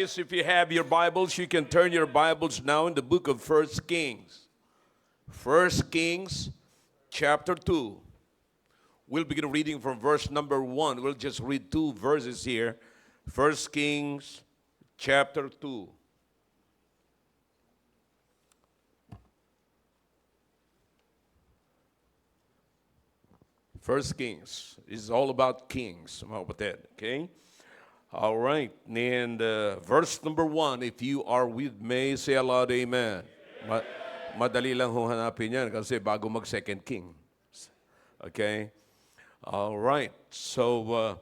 Yes, if you have your Bibles, you can turn your Bibles now in the book of First Kings. First Kings, chapter 2. We'll begin reading from verse number 1. We'll just read two verses here. First Kings, chapter 2. First Kings is all about kings, mga kapatid. Okay? All right. And verse number 1, if you are with me, say aloud, amen. Madali lang ho hanapin yan kasi bago mag-second king. Okay? All right. So,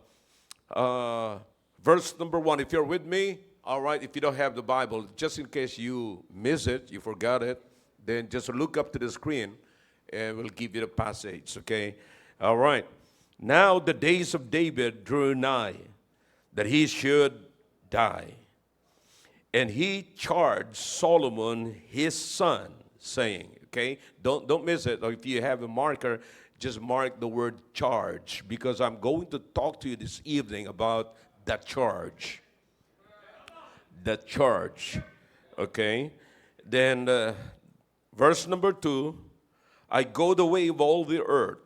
verse number 1, if you're with me, all right, if you don't have the Bible, just in case you miss it, you forgot it, then just look up to the screen and we'll give you the passage, okay? All right. Now the days of David drew nigh, that he should die. And he charged Solomon his son, saying, okay, don't miss it. Or if you have a marker, just mark the word charge, because I'm going to talk to you this evening about the charge. The charge. Okay? Then verse number 2, I go the way of all the earth.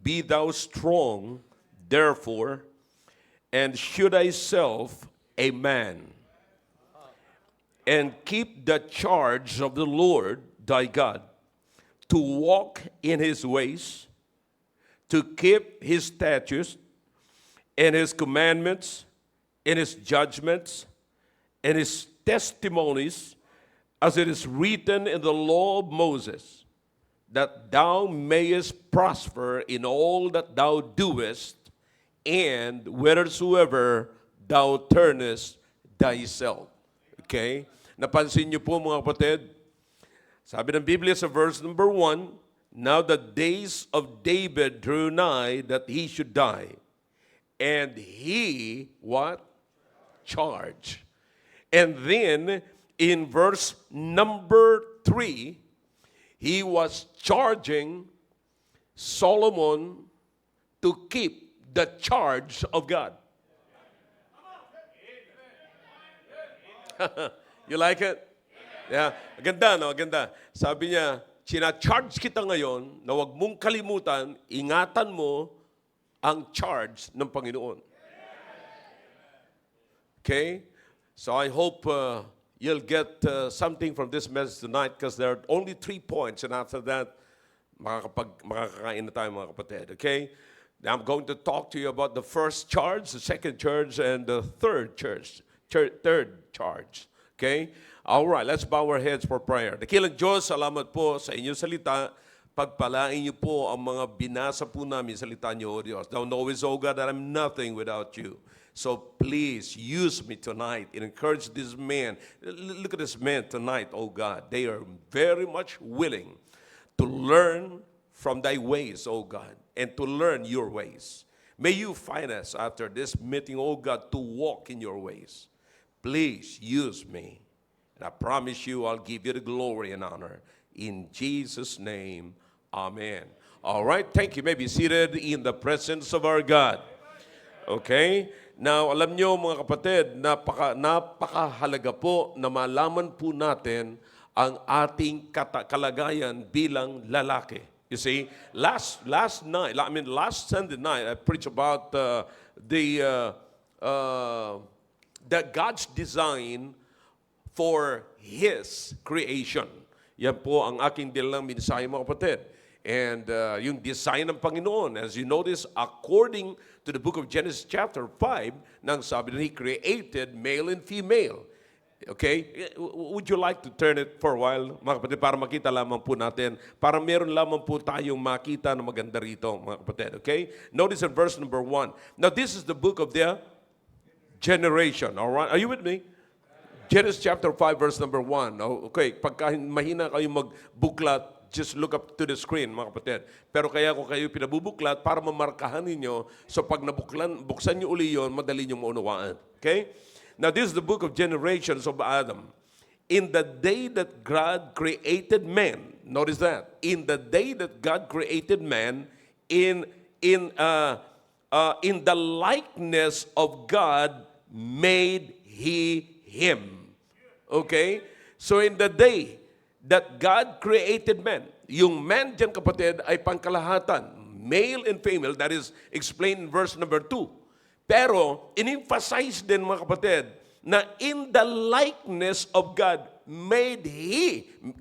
Be thou strong, therefore, and show thyself a man, and keep the charge of the Lord thy God, to walk in his ways, to keep his statutes, and his commandments, and his judgments, and his testimonies, as it is written in the law of Moses, that thou mayest prosper in all that thou doest, and whithersoever thou turnest thyself. Okay? Napansin niyo po mga kapatid? Sabi ng Biblia sa verse number 1, now the days of David drew nigh that he should die. And he, what? Charge. And then, in verse number 3, he was charging Solomon to keep the charge of God. You like it? Yeah. Ganda, no? Ganda. Sabi niya, sina-charge kita ngayon na huwag mong kalimutan, ingatan mo ang charge ng Panginoon. Okay? So I hope you'll get something from this message tonight, because there are only 3 points, and after that, makakakain na tayo mga kapatid. Okay? Now I'm going to talk to you about the first charge, the second charge, and the third charge. Third charge. Okay? All right, let's bow our heads for prayer. Dakilang Diyos, salamat po sa inyong salita. Pagpalain niyo po ang mga binasa po namin salita niyo, O Diyos. Thou knowest, O God, that I'm nothing without you. So please use me tonight and encourage this man. Look at this man tonight, O God. They are very much willing to learn from thy ways, O God, and to learn your ways. May you find us after this meeting, O God, to walk in your ways. Please use me. And I promise you I'll give you the glory and honor. In Jesus' name, amen. All right, thank you. You may be seated in the presence of our God. Okay? Now, alam nyo mga kapatid, napakahalaga po na malaman po natin ang ating kalagayan bilang lalaki. You see, last Sunday night, I preached about that God's design for His creation. Yan po ang aking dilang mensahe mga kapatid. And yung design ng Panginoon, as you notice, according to the book of Genesis chapter 5, nang sabi na He created male and female. Okay? Would you like to turn it for a while, mga kapatid, para makita lamang po natin, para meron lamang po tayong makita na maganda rito, mga kapatid. Okay? Notice in verse number 1. Now, this is the book of the generation. All right? Are you with me? Genesis chapter 5, verse number 1. Okay, pagka mahina kayo magbuklat, just look up to the screen, mga kapatid. Pero kaya ko kayo pinabubuklat para mamarkahan ninyo, so pag buksan nyo uli yun, madali nyo maunawaan. Okay? Now, this is the book of generations of Adam. In the day that God created man, notice that. In the day that God created man, in the likeness of God made He him. Okay? So in the day that God created man, yung man dyan kapatid ay pangkalahatan, male and female, that is explained in verse number 2. Pero, in-emphasize din mga kapatid, na in the likeness of God,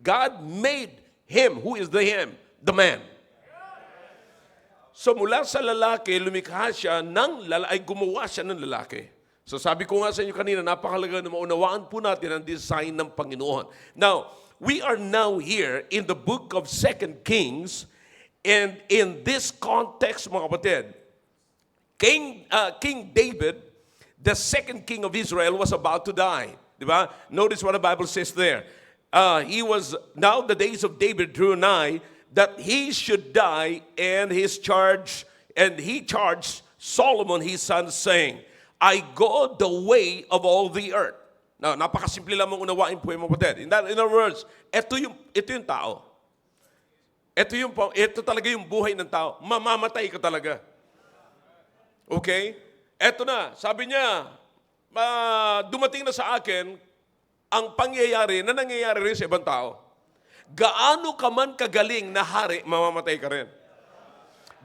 God made him. Who is the him? The man. So mula sa lalaki, lumikha siya ng lalaki, ay gumawa siya ng lalaki. So sabi ko nga sa inyo kanina, napakalaga na maunawaan po natin ang design ng Panginoon. Now, we are now here in the book of 2 Kings, and in this context, mga kapatid, King David, the second king of Israel, was about to die. Diba? Notice what the Bible says there. Now the days of David drew nigh, that he should die, and he charged Solomon his son, saying, I go the way of all the earth. Now, napakasimple lang mong unawain po yung mga kapatid. In other words, ito yung tao. Ito talaga yung buhay ng tao. Mamamatay ka talaga. Okay? Ito na, sabi niya, dumating na sa akin ang pangyayari na nangyayari rin sa ibang tao. Gaano ka man kagaling na hari, mamamatay ka rin.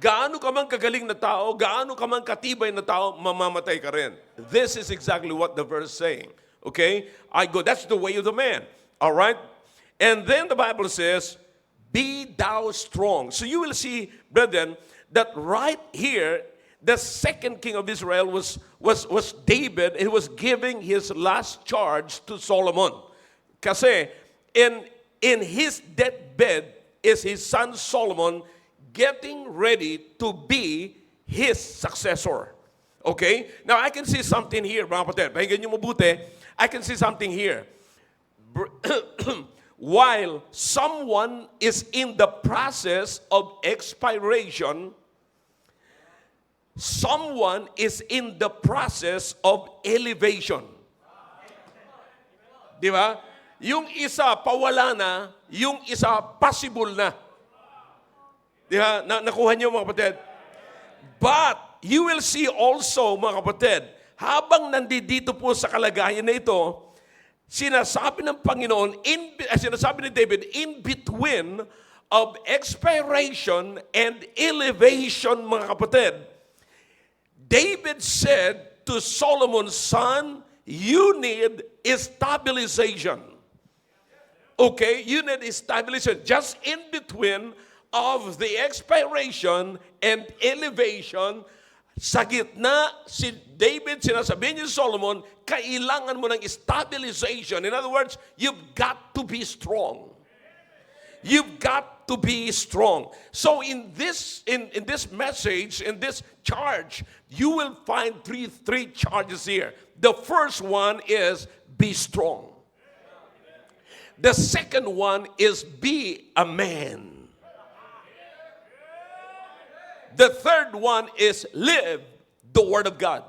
Gaano ka man kagaling na tao, gaano ka man katibay na tao, mamamatay ka rin. This is exactly what the verse is saying. Okay? That's the way of the man. All right? And then the Bible says, be thou strong. So you will see, brethren, that right here, the second king of Israel was David. He was giving his last charge to Solomon. Kasi in his deathbed is his son Solomon getting ready to be his successor. Okay? Now, I can see something here, mga kapatid. Pakinggan niyo mabuti. I can see something here. While someone is in the process of expiration, someone is in the process of elevation. Di ba? Yung isa pawala na, yung isa possible na. Di ba? Nakuha niyo mga kapatid? But you will see also mga kapatid, habang nandito po sa kalagayan na ito, sinasabi ng Panginoon, sinasabi ni David, in between of expiration and elevation, mga kapatid, David said to Solomon's son, you need stabilization. Okay? You need stabilization. Just in between of the expiration and elevation, sa gitna, si David, sinasabi niya Solomon, kailangan mo ng stabilization. In other words, you've got to be strong. You've got to be strong. So in this message, in this charge, you will find three charges here. The first one is be strong. The second one is be a man. The third one is live the Word of God.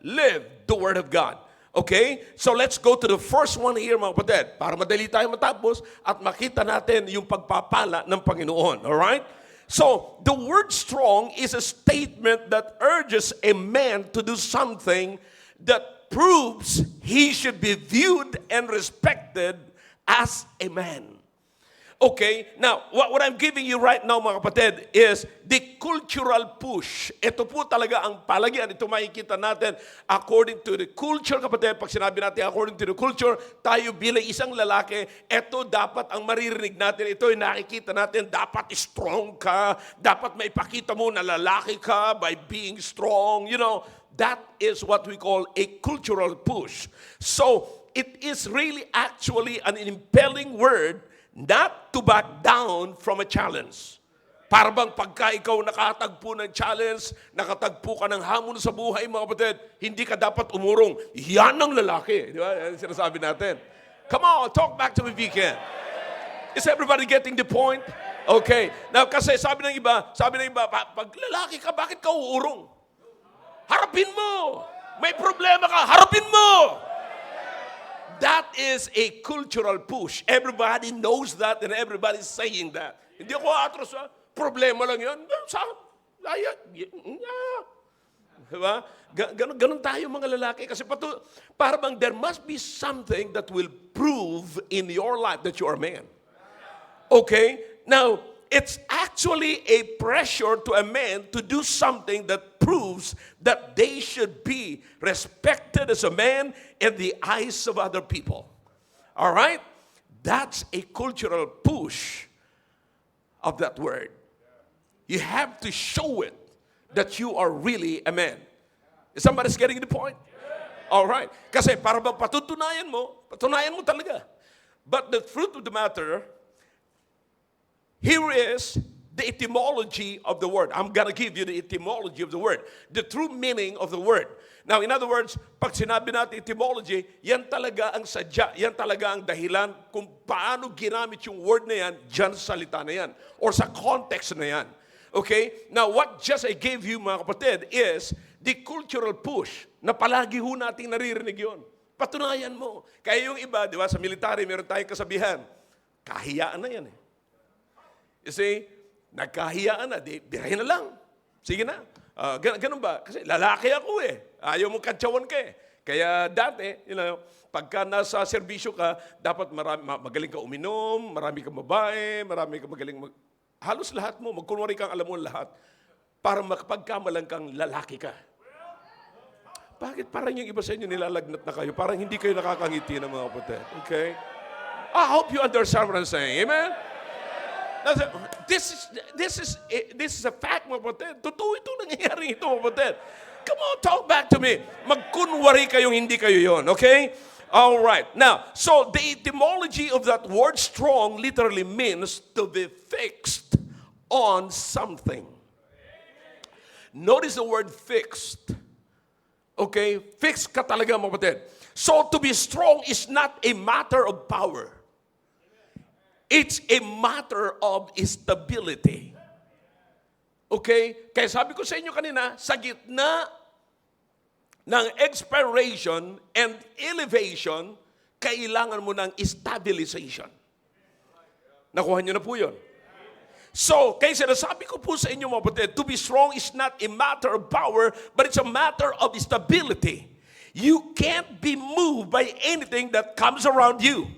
Live the Word of God. Okay? So let's go to the first one here, mga kapatid, para madali tayo matapos at makita natin yung pagpapala ng Panginoon. Alright? So, the word strong is a statement that urges a man to do something that proves he should be viewed and respected as a man. Okay, now, what I'm giving you right now, mga kapatid, is the cultural push. Ito po talaga ang palagyan. Ito makikita natin according to the culture, kapatid. Pag sinabi natin according to the culture, tayo bilang isang lalaki, ito dapat ang maririnig natin. Ito yung nakikita natin, dapat strong ka, dapat maipakita mo na lalaki ka by being strong. You know, that is what we call a cultural push. So, it is really actually an impelling word not to back down from a challenge. Para bang pagka ikaw nakatagpo ng challenge, nakatagpo ka ng hamon sa buhay, mga kapatid, hindi ka dapat umurong. Yan ang lalaki. Di ba? Yan sinasabi natin. Come on, talk back to me if you can. Is everybody getting the point? Okay. Now, kasi sabi ng iba, pag lalaki ka, bakit ka uurong? Harapin mo. May problema ka, harapin mo. That is a cultural push. Everybody knows that and everybody's saying that. Hindi ako atros, problema lang yan. Diba? Ganun tayo mga lalaki. Kasi para bang there must be something that will prove in your life that you are a man. Okay? Now, it's actually a pressure to a man to do something that proves that they should be respected as a man in the eyes of other people. All right? That's a cultural push of that word. You have to show it that you are really a man. Is somebody getting the point? All right. Kasi para bang patutunayan mo talaga. But the truth of the matter, here is the etymology of the word. I'm going to give you the etymology of the word. The true meaning of the word. Now, in other words, pag sinabi natin etymology, yan talaga ang sadya, yan talaga ang dahilan kung paano ginamit yung word na yan dyan sa salita na yan or sa context na yan. Okay? Now, what just I gave you, mga kapatid, is the cultural push na palagi ho nating naririnig yun. Patunayan mo. Kaya yung iba, di ba, sa military, meron tayong kasabihan, kahiyaan na yan eh. You see, nagkahiyaan na, birahin na lang. Sige na. Ganun ba? Kasi lalaki ako eh. Ayaw mong kantsawan ka eh. Kaya dati, pagka nasa serbisyo ka, dapat magaling ka uminom, marami kang babae, marami kang magaling halos lahat mo, magkunwari kang alam mo lahat, para makapagkamalang kang lalaki ka. Bakit parang yung iba sa inyo nilalagnat na kayo? Parang hindi kayo nakakangiti ng mga kapatid. Okay? I hope you understand what I'm saying. Amen? This is a fact, mga kapatid. Totoo ito nangyayari ito, mga kapatid. Come on, talk back to me. Magkunwari kayong hindi kayo yon, okay? All right. Now, so the etymology of that word strong literally means to be fixed on something. Notice the word fixed. Okay? Fixed ka talaga, mga kapatid. So to be strong is not a matter of power. It's a matter of stability. Okay? Kaya sabi ko sa inyo kanina, sa gitna ng expiration and elevation, kailangan mo ng stabilization. Nakuha niyo na po yun. So, kaya sinasabi ko po sa inyo, mga kapatid, to be strong is not a matter of power, but it's a matter of stability. You can't be moved by anything that comes around you.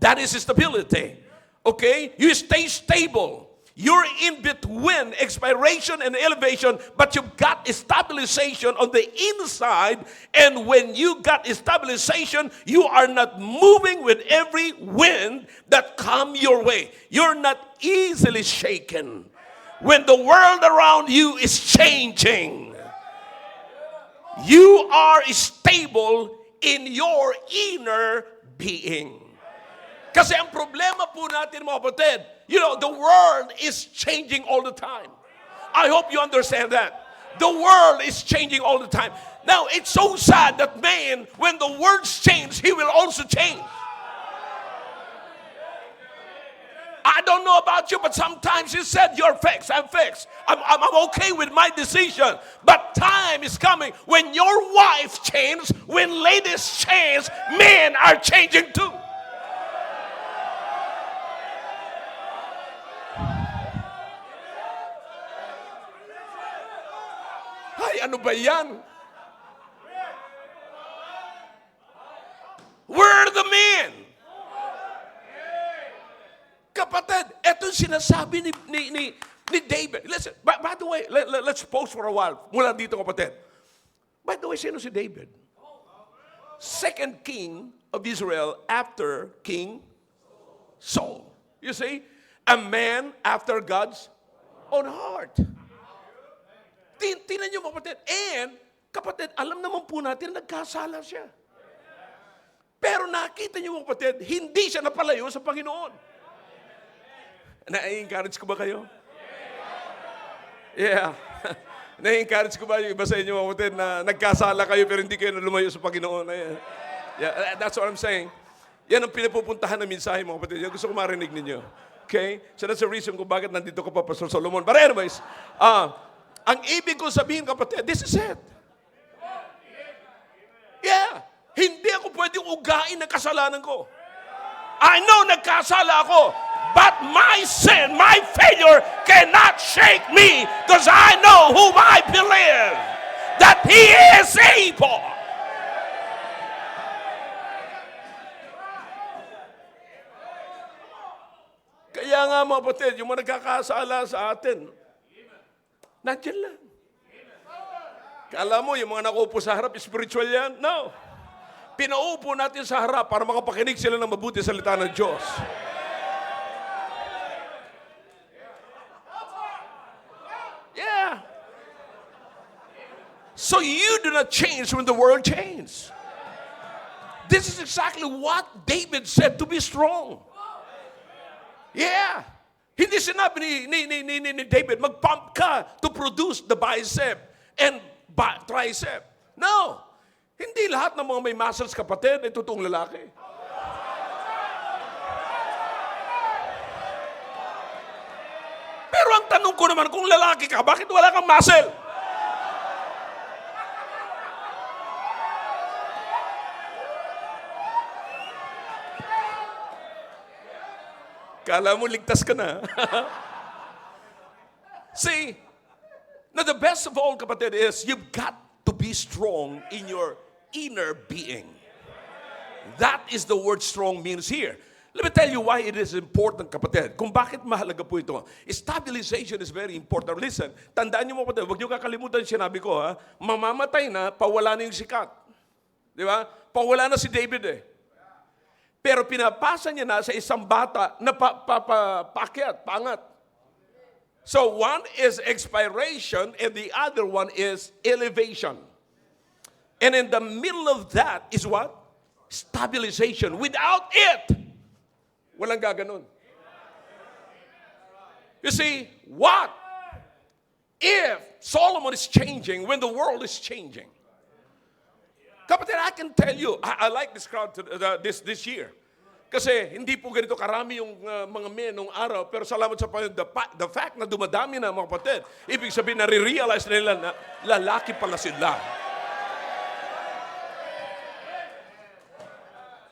That is stability. Okay? You stay stable. You're in between expiration and elevation, but you've got a stabilization on the inside. And when you got a stabilization, you are not moving with every wind that come your way. You're not easily shaken. When the world around you is changing, you are stable in your inner being. Kasi ang problema po natin, mga kapatid, the world is changing all the time. I hope you understand that. The world is changing all the time. Now, it's so sad that man, when the words change, he will also change. I don't know about you, but sometimes you said, you're fixed, I'm fixed. I'm okay with my decision. But time is coming when your wife changes, when ladies change, men are changing too. Ay, ano ba yan? Where are the men? Kapatid, ito sinasabi ni David. Listen, by the way, let's pause for a while. Mula dito, kapatid. By the way, sino si David? Second king of Israel after King Saul. You see? A man after God's own heart. Tingnan niyo, kapatid. And, kapatid, alam naman po natin, nagkasala siya. Pero nakita niyo, kapatid, hindi siya napalayo sa Panginoon. Na-encourage ko ba kayo? Yeah. Na-encourage ko ba yung iba sa inyo, kapatid, na nagkasala kayo pero hindi kayo lumayo sa Panginoon? Yeah, that's what I'm saying. Yan ang pinapupuntahan ng mensahe, mga kapatid. Yan gusto ko marinig ninyo. Okay? So that's the reason kung bakit nandito ko pa, Pastor Solomon. But anyways, ang ibig ko sabihin, kapatid, this is it. Yeah. Hindi ako pwedeng ugain ng kasalanan ko. I know nagkasala ako, but my sin, my failure cannot shake me because I know whom I believe. He is able. Kaya nga mga kapatid, yung mga nagkakasala sa atin, nandiyan lang. Kala mo, yung mga nakupo sa harap, spiritual yan? No. Pinaupo natin sa harap para makapakinig sila ng mabuti salita ng Diyos. Yeah. So you do not change when the world changes. This is exactly what David said to be strong. Yeah. Hindi sinabi ni David, mag-pump ka to produce the bicep and tricep. No. Hindi lahat ng mga may muscles, kapatid, ay totoong lalaki. Pero ang tanong ko naman, kung lalaki ka, bakit wala kang muscle? Kala mo, ligtas ka na. See, now the best of all, kapatid, is you've got to be strong in your inner being. That is the word strong means here. Let me tell you why it is important, kapatid. Kung bakit mahalaga po ito. Stabilization is very important. Listen, tandaan niyo mga kapatid, huwag niyo kakalimutan sinabi ko, ha? Mamamatay na, pawala na yung sikat. Di ba? Pawala na si David eh. Pero pinapasa niya na sa isang bata na paakyat, paangat. So one is expiration and the other one is elevation. And in the middle of that is what? Stabilization. Without it, walang gaganon. You see, what if Solomon is changing when the world is changing? Kapatid, I can tell you, I like this crowd this year. Kasi hindi po ganito karami yung mga men nung araw, pero salamat sa Panginoon, the fact na dumadami na mga kapatid, ibig sabihin na re-realize nila na lalaki pala sila.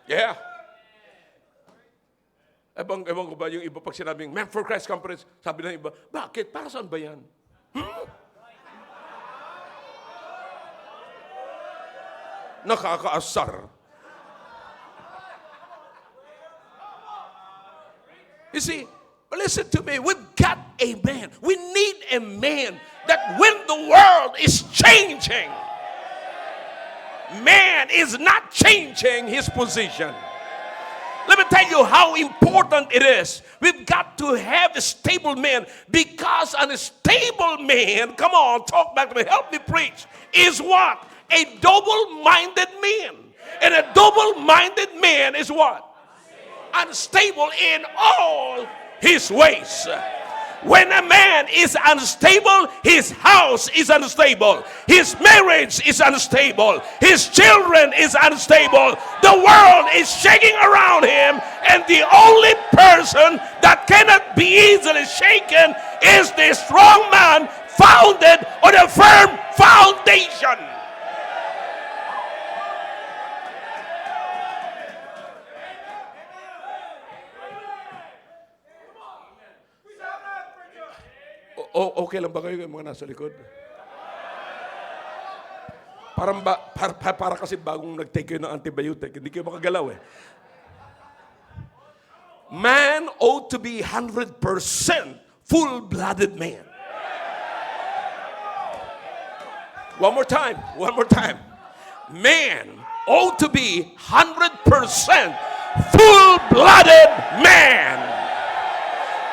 Yeah. Ewan ko ba yung iba pag sinabing, Men for Christ Conference, sabi ng iba, bakit? Para saan ba yan? Nakakaasar. You see, listen to me. We've got a man. We need a man that when the world is changing, man is not changing his position. Let me tell you how important it is. We've got to have a stable man, because an stable man, come on, talk back to me, help me preach, is what? A double-minded man. And a double-minded man is what? Unstable in all his ways. When a man is unstable, his house is unstable. His marriage is unstable. His children is unstable. The world is shaking around him, and the only person that cannot be easily shaken is the strong man founded on a firm foundation. Okay lang ba kayo yung mga nasa likod? Para kasi bagong nag-take kayo ng antibiotic, hindi kayo makagalaw eh. Man ought to be 100% full-blooded man. One more time. Man ought to be 100% full-blooded man.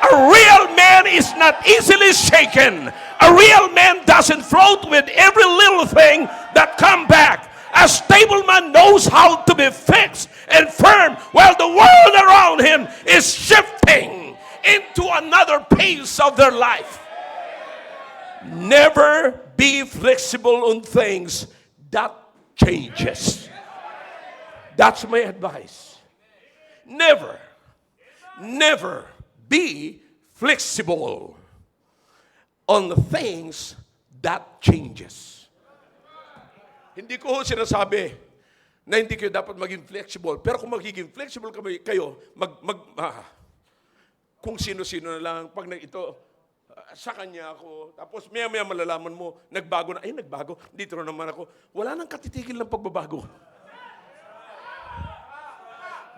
A real man is not easily shaken. A real man doesn't float with every little thing that come back. A stable man knows how to be fixed and firm while the world around him is shifting into another pace of their life. Never be flexible on things that changes. That's my advice. Never be flexible on the things that changes. Hindi ko sinasabi na hindi kayo dapat maging flexible. Pero kung magiging flexible kayo, kung sino-sino na lang, pag ito, Sa kanya ako. Tapos maya-maya malalaman mo, nagbago na. Ay, nagbago. Dito na naman ako. Wala nang katitigil ng pagbabago.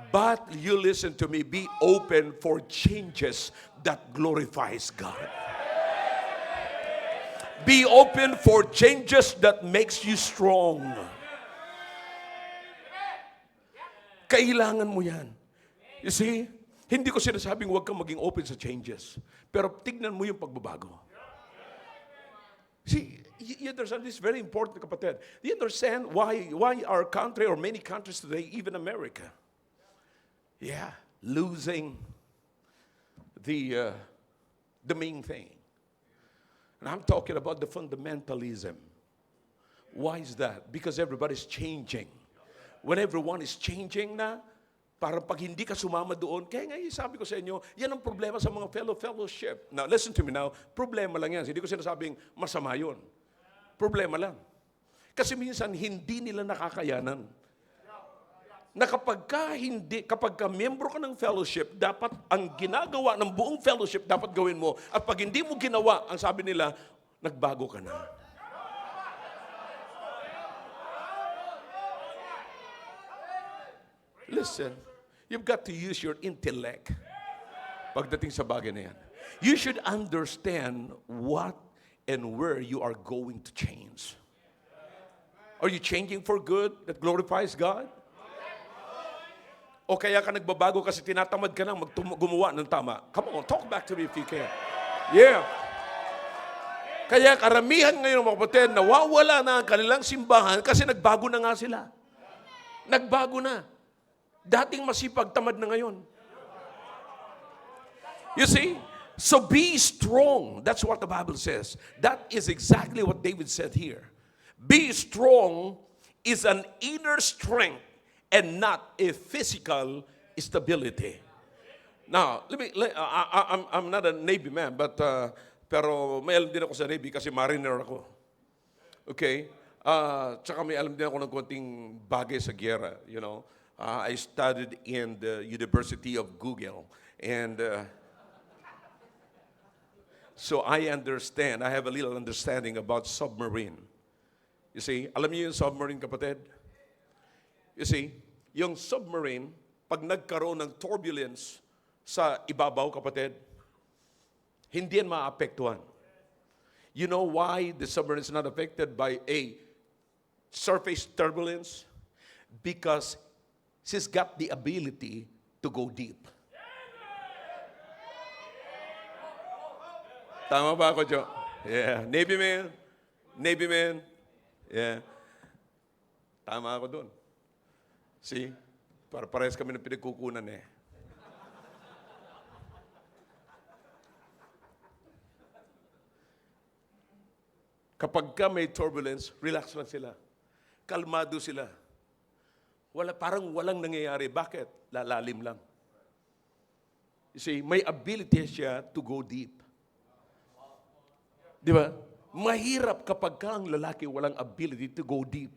But you listen to me, be open for changes that glorifies God. Be open for changes that makes you strong. Kailangan mo yan. You see, hindi ko sinasabing huwag kang maging open sa changes. Pero tignan mo yung pagbabago. See, you understand this is very important, kapatid. You understand why our country or many countries today, even America, losing the main thing. And I'm talking about the fundamentalism. Why is that? Because everybody's changing. When everyone is changing na, parang pag hindi ka sumama doon, kaya nga sabi ko sa inyo, yan ang problema sa mga fellowship. Now, listen to me now, problema lang yan. Hindi ko sinasabing masama yun. Problema lang. Kasi minsan, hindi nila nakakayanan. Na kapag ka miyembro ka ng fellowship, dapat ang ginagawa ng buong fellowship, dapat gawin mo. At pag hindi mo ginawa, ang sabi nila, nagbago ka na. Listen, you've got to use your intellect pagdating sa bagay na yan. You should understand what and where you are going to change. Are you changing for good that glorifies God? O kaya ka nagbabago kasi tinatamad ka nang gumawa ng tama? Come on, talk back to me if you can. Yeah. Kaya karamihan ngayon mga kapatid, nawawala na ang kanilang simbahan kasi nagbago na nga sila. Nagbago na. Dating masipag, tamad na ngayon. You see? So be strong. That's what the Bible says. That is exactly what David said here. Be strong is an inner strength and not a physical stability. Now, I'm not a Navy man, but pero may alam din ako sa Navy kasi mariner ako. Okay? Tsaka may alam din ako ng konting bagay sa giyera, you know. I studied in the University of Google, and so I understand. I have a little understanding about submarine. You see, alam niyo yung submarine, kapatid? You see, yung submarine, pag nagkaroon ng turbulence sa ibabaw, kapatid, hindi yan maapektuhan. You know why the submarine is not affected by a surface turbulence? Because she's got the ability to go deep. Tama ba ako, Joe? Yeah. Navy man. Navy man. Yeah. Tama ako doon. See? Parehas kami ng pinagkukunan eh. Kapag ka may turbulence, relax lang sila. Kalmado sila. Parang walang nangyayari. Bakit? Lalalim lang. You see, may ability siya to go deep. Di ba? Mahirap kapag ka ang lalaki walang ability to go deep.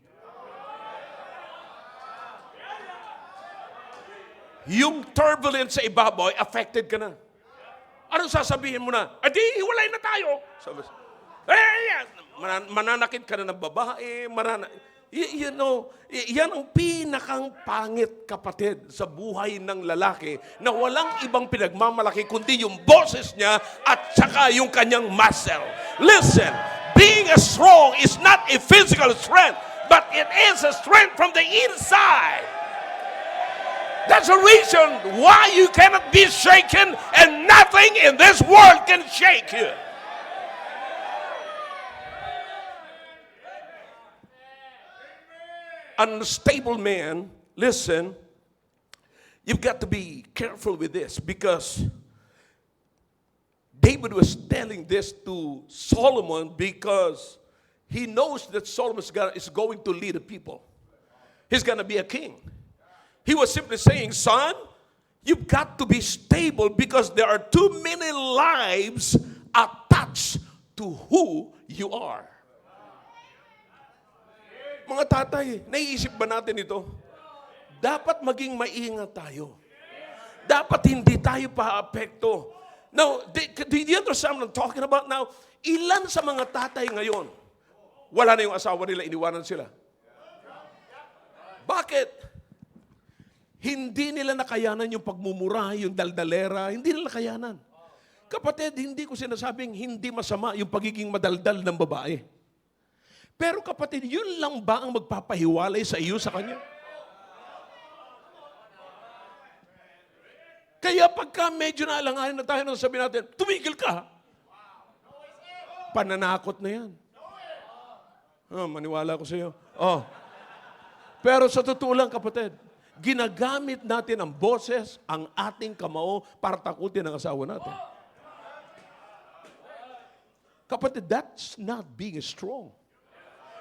Yung turbulence sa ibabaw, affected ka na. Anong sasabihin mo na? Adi, hiwalay na tayo. Sabi, mananakit ka na ng babae, you know, yan ang pinakang pangit, kapatid, sa buhay ng lalaki na walang ibang pinagmamalaki kundi yung boses niya at saka yung kanyang muscle. Listen, being strong is not a physical strength, but it is a strength from the inside. That's the reason why you cannot be shaken and nothing in this world can shake you. Unstable man, listen, you've got to be careful with this because David was telling this to Solomon because he knows that Solomon is going to lead the people. He's going to be a king. He was simply saying, son, you've got to be stable because there are too many lives attached to who you are. Mga tatay, naiisip ba natin ito? Dapat maging maingat tayo. Dapat hindi tayo pa-apekto Now, do you understand what I'm talking about now? Ilan sa mga tatay ngayon, wala na yung asawa nila, iniwanan sila. Bakit? Hindi nila nakayanan yung pagmumura, yung daldalera, hindi nila nakayanan. Kapatid, hindi ko sinasabing hindi masama yung pagiging madaldal ng babae. Pero kapatid, yun lang ba ang magpapahiwalay sa iyo sa kanya? Kaya pagka medyo naalanganin na tayo, sabihin natin, tumigil ka. Pananakot na yan. Oh, maniwala ko sa iyo. Oh. Pero sa totoo lang, kapatid, ginagamit natin ang boses, ang ating kamao para takutin ang asawa natin. Kapatid, that's not being strong.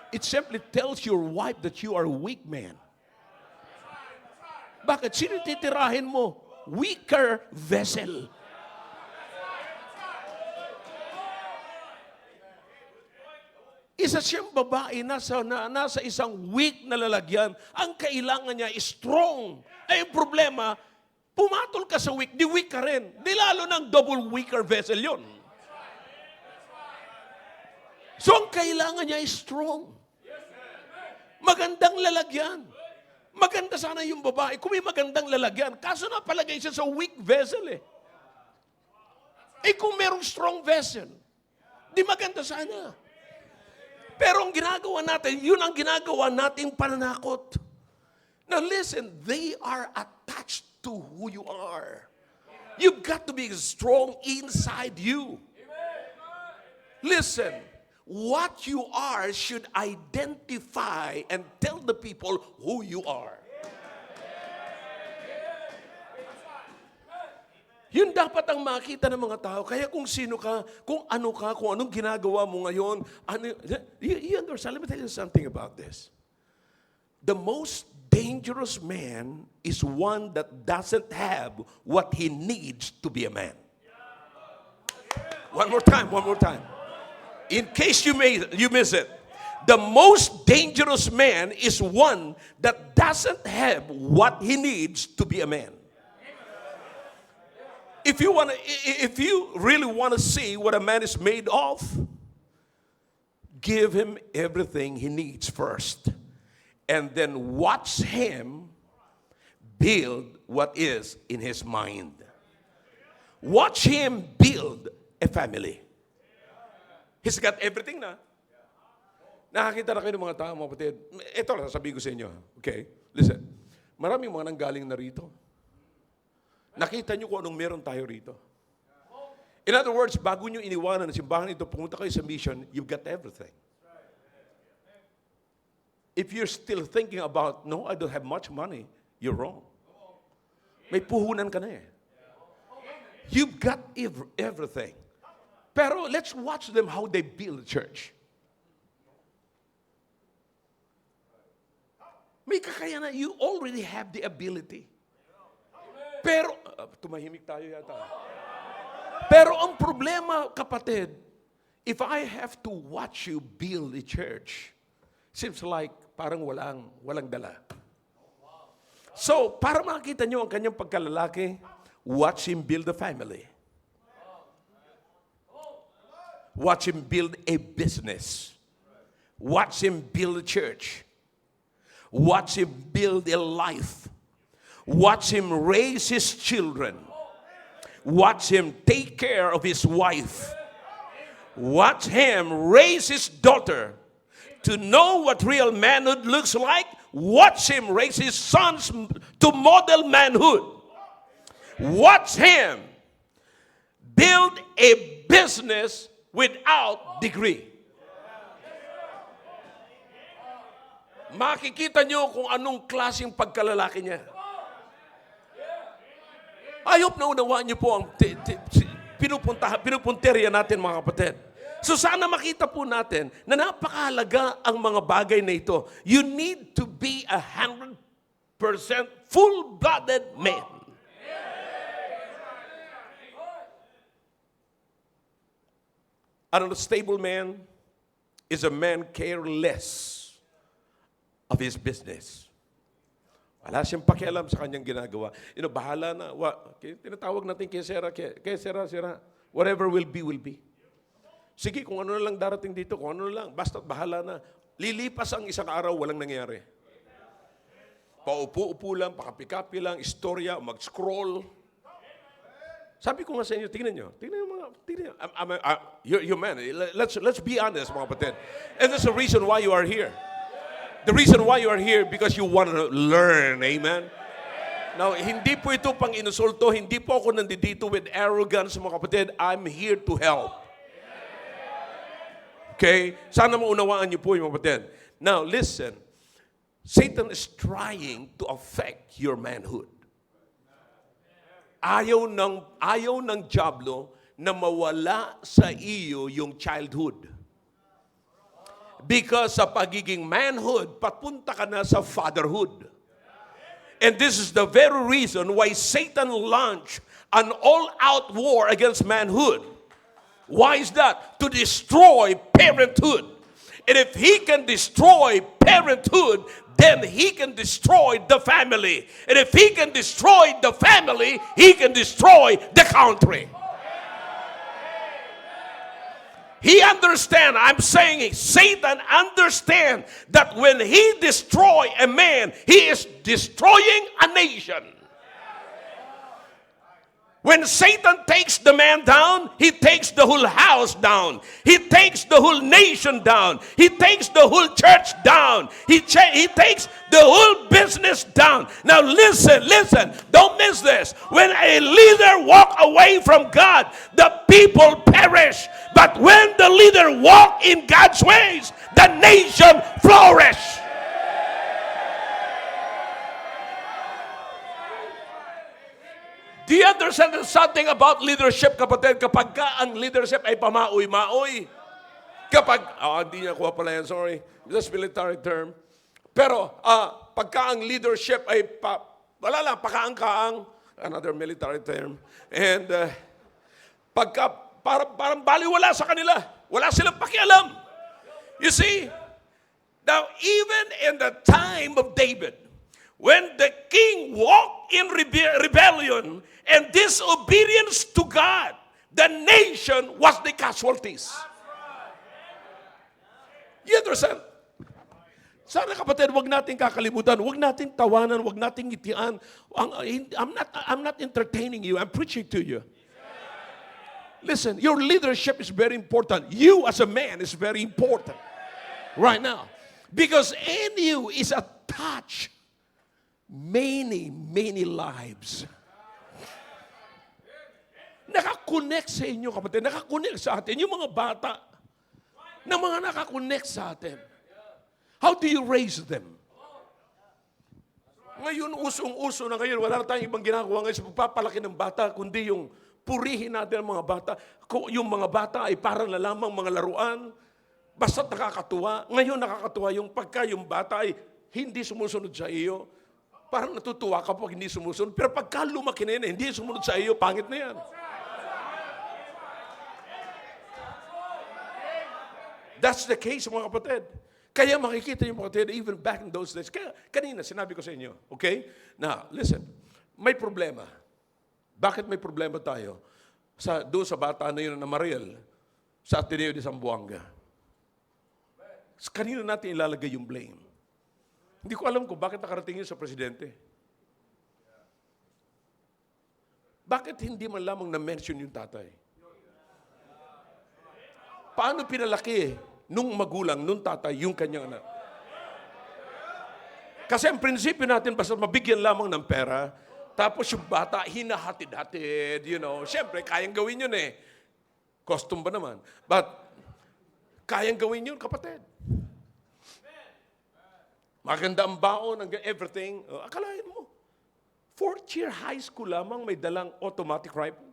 It simply tells your wife that you are a weak man. Bakit? Sino titirahin mo? Weaker vessel. Isa siyang babae nasa isang weak na lalagyan. Ang kailangan niya is strong. Ay, yung problema, pumatol ka sa weak, di weak ka rin. Di lalo ng double weaker vessel yon. So, ang kailangan niya is strong. Magandang lalagyan. Maganda sana yung babae kung may magandang lalagyan. Kaso napalagay siya sa weak vessel eh. Eh kung merong strong vessel, di maganda sana. Pero ang ginagawa natin, yun ang ginagawa nating pananakot. Now listen, they are attached to who you are. You've got to be strong inside you. Listen, what you are should identify and tell the people who you are. Yun dapat ang makita ng mga tao. Kaya kung sino ka, kung ano ka, kung anong ginagawa mo ngayon, you understand? Let me tell you something about this. The most dangerous man is one that doesn't have what he needs to be a man. One more time. In case you miss it. The most dangerous man is one that doesn't have what he needs to be a man. If you really want to see what a man is made of, give him everything he needs first. And then watch him build what is in his mind. Watch him build a family. He's got everything na. Nakakita na kayo ng mga tao, mga kapatid. Ito lang, sasabihin ko sa inyo. Okay? Listen. Maraming mga nanggaling na rito. Nakita nyo kung anong meron tayo rito. In other words, bago nyo iniwanan ng simbahan ito, pumunta kayo sa mission, you've got everything. If you're still thinking about, no, I don't have much money, you're wrong. May puhunan ka na eh. You've got everything. Pero let's watch them how they build a church. May kakayanan, you already have the ability. Pero, tumahimik tayo yata. Pero ang problema, kapatid, if I have to watch you build a church, seems like parang walang dala. So, para makita nyo ang kanyang pagkalalaki, watch him build a family. Watch him build a business. Watch him build a church. Watch him build a life. Watch him raise his children. Watch him take care of his wife. Watch him raise his daughter to know what real manhood looks like. Watch him raise his sons to model manhood. Watch him build a business without degree. Makikita nyo kung anong klaseng pagkalalaki niya. I hope na unawaan niyo po ang pinupunterya natin, mga kapatid. So sana makita po natin na napakahalaga ang mga bagay na ito. You need to be 100% full-blooded man. An unstable man is a man careless of his business. Wala siyang pakialam sa kanyang ginagawa. Bahala na. Tinatawag natin kay Sarah. Whatever will be, will be. Sige, kung ano na lang darating dito, kung ano na lang, basta't bahala na. Lilipas ang isang araw, walang nangyari. Paupo-upo lang, pakapi-kapi lang, istorya, mag-scroll. Sabi ko nga sa inyo, tingnan nyo. You man, let's be honest, mga kapatid. And that's the reason why you are here. The reason why you are here, because you want to learn. Amen? Now, hindi po ito pang inusulto, hindi po ako nandito with arrogance, mga kapatid. I'm here to help. Okay? Sana maunawaan niyo po yung mga kapatid. Now, listen. Satan is trying to affect your manhood. Ayaw ng diablo na mawala sa iyo yung childhood. Because sa pagiging manhood, papunta ka na sa fatherhood. And this is the very reason why Satan launched an all-out war against manhood. Why is that? To destroy parenthood. And if he can destroy parenthood, then he can destroy the family. And if he can destroy the family, he can destroy the country. He understands, I'm saying Satan understands that when he destroys a man, he is destroying a nation. When Satan takes the man down, he takes the whole house down. He takes the whole nation down. He takes the whole church down. He takes the whole business down. Now listen, don't miss this. When a leader walks away from God, the people perish. But when the leader walks in God's ways, the nation flourishes. Do you understand something about leadership, kapatid? Kapag ka ang leadership ay pamaoy-maoy. Hindi niya kuha pala yan, sorry. That's military term. Pero, pagka ang leadership ay, wala lang, pakaang-kaang, another military term. And, pagka, parang baliwala sa kanila. Wala silang pakialam. You see, now, even in the time of David, when the king walked in rebellion and disobedience to God, the nation was the casualties. You understand? Sana kapatid, wag nating kakalimutan, wag nating tawanan, wag nating ngitian. I'm not entertaining you, I'm preaching to you. Listen, your leadership is very important. You as a man is very important right now. Because in you is attached many lives. Nakakonect sa inyo, kapatid. Nakakonect sa atin. Yung mga bata na mga nakakonect sa atin. How do you raise them? Ngayon, usong-uso na ngayon. Wala na tayong ibang ginagawa ngayon sa pagpapalaki ng bata, kundi yung purihin natin ang mga bata. Yung mga bata ay parang na lamang mga laruan. Basta't nakakatuwa. Ngayon nakakatuwa yung pagka yung bata ay hindi sumusunod sa iyo. Parang natutuwa ka pag hindi sumusunod. Pero pagka lumaki na yan, hindi sumunod sa iyo, pangit na yan. That's the case, mga kapatid. Kaya makikita yung mga kapatid, even back in those days. Kaya kanina, sinabi ko sa inyo, okay? Now, listen, may problema. Bakit may problema tayo? Doon sa bata na yun na Mariel, sa Ateneo de Zamboanga. Kanina natin ilalagay yung blame. Hindi ko alam kung bakit nakarating yun sa presidente. Bakit hindi man lamang na-mention yung tatay? Paano pinalaki nung magulang, nung tatay, yung kanyang anak? Kasi ang prinsipyo natin, basta mabigyan lamang ng pera, tapos yung bata, hinahatid-hatid, Siyempre, kayang gawin yun eh. Custom ba naman? But, kayang gawin yun, kapatid. Maganda ang baon, everything. Akalain mo, 4th year high school lamang may dalang automatic rifle.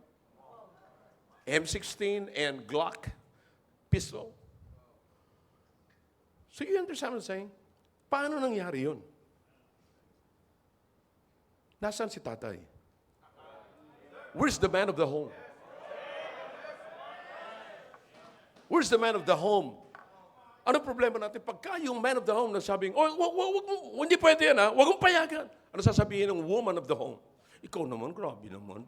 M16 and Glock pistol. So you understand what I'm saying? Paano nangyari yun? Nasaan si tatay? Where's the man of the home? Where's the man of the home? Ano problema natin? Pagka yung man of the home na sabing, hindi pwede yan ha, huwag mong payagan. Ano sasabihin ng woman of the home? Ikaw naman, grabe naman.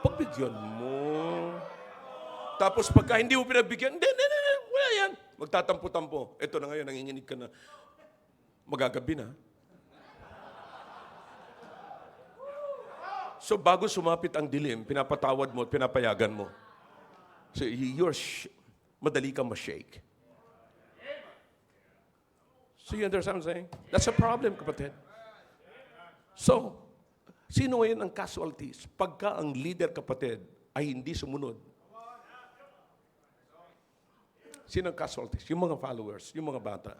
Pagbigyan mo. Tapos pagka hindi mo pinagbigyan, hindi, wala yan. Magtatampo-tampo. Ito na ngayon, nanginginig ka na. Magagabi na. So bago sumapit ang dilim, pinapatawad mo at pinapayagan mo. So madali kang ma-shake. So you understand what I'm saying? That's a problem, kapatid. So, sino ngayon ang casualties? Pagka ang leader, kapatid, ay hindi sumunod. Sino ang casualties? Yung mga followers, yung mga bata.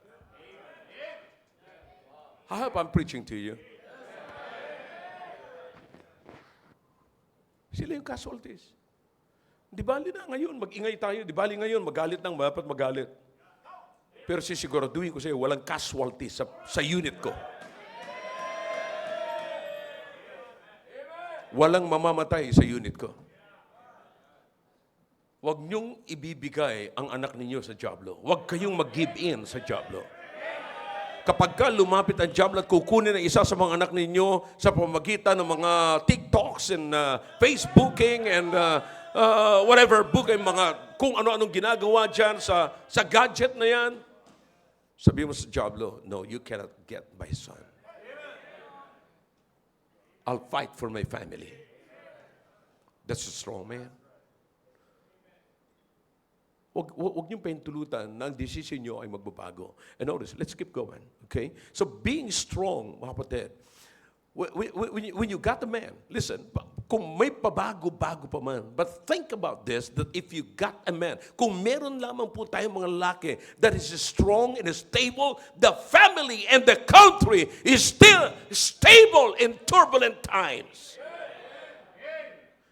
I hope I'm preaching to you. Sila yung casualties. Di bali na ngayon, mag-ingay tayo. Di bali ngayon, magalit nang dapat magalit. Pero sisiguraduhin ko sa'yo, walang casualties sa unit ko. Walang mamamatay sa unit ko. Huwag niyong ibibigay ang anak ninyo sa Diablo. Huwag kayong mag-give in sa Diablo. Kapag ka lumapit ang Diablo at kukunin ang isa sa mga anak ninyo sa pamamagitan ng mga TikToks and Facebooking and whatever book, mga kung ano-anong ginagawa dyan sa gadget na yan, sabi mo sa Diablo, no, you cannot get my son. I'll fight for my family. That's a strong man. Huwag niyong pahintulutan na ang desisyon niyo ay magbabago. And notice, let's keep going. Okay? So being strong, mga kapatid, when you got a man, listen, kung may pabago-bago pa man, but think about this, that if you got a man, kung meron lamang po tayong mga lalaki that is strong and stable, the family and the country is still stable in turbulent times.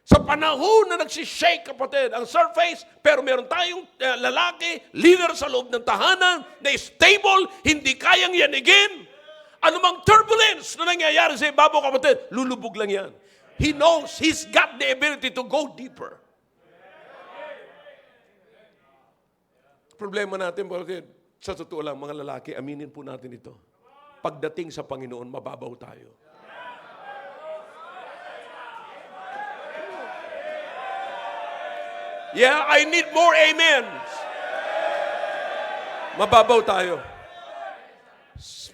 Sa panahon na nagsishake, kapatid, ang surface, pero meron tayong lalaki, leader sa loob ng tahanan, na stable, hindi kayang yanigin. Anumang turbulence na nangyayari sa ibabaw, kapatid, lulubog lang yan. He knows he's got the ability to go deeper. Problema natin, kapatid, sa totoo lang, mga lalaki, aminin po natin ito. Pagdating sa Panginoon, mababaw tayo. Yeah, I need more amens. Mababaw tayo.